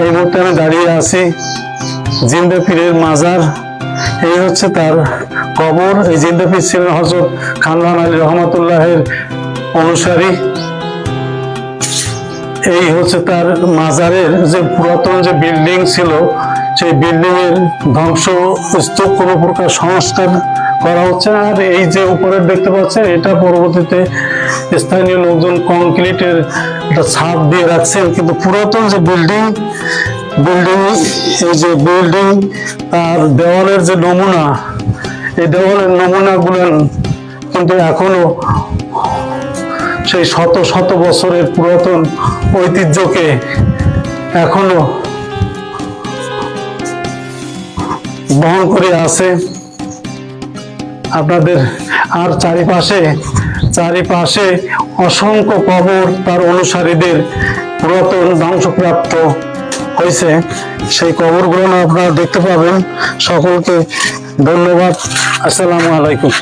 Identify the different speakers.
Speaker 1: এই মুহূর্তে আমি দাঁড়িয়ে আছি জিন্দা পীরের মাজার। এই হচ্ছে তার কবর। এই জিন্দা পীর ছিলেন হযরত খানবাহান আলী রহমাতুল্লাহের অনুসারী। এই হচ্ছে তার মাজারের যে পুরাতন যে বিল্ডিং ছিল, সেই বিল্ডিং এর ধ্বংস স্তূপ কোনো প্রকার সংস্কার করা হচ্ছে। আর এই যে উপরে দেখতে পাচ্ছেন, এটা পরবর্তীতে স্থানীয় লোকজন কংক্রিটের একটা ছাদ দিয়ে রাখছেন, কিন্তু পুরাতন যে বিল্ডিং এই যে বিল্ডিং তার দেওয়ালের যে নমুনা, এই দেওয়ালের নমুনাগুলো কিন্তু এখনো সেই শত শত বছরের পুরাতন ঐতিহ্যকে এখনো বহন করে আছে আপনাদের। আর চারিপাশে অসংখ্য কবর তার অনুসারীদের পুরাতন ধ্বংসপ্রাপ্ত হয়েছে। সেই কবরগুলো আপনারা দেখতে পাবেন। সকলকে ধন্যবাদ। আসসালামু আলাইকুম।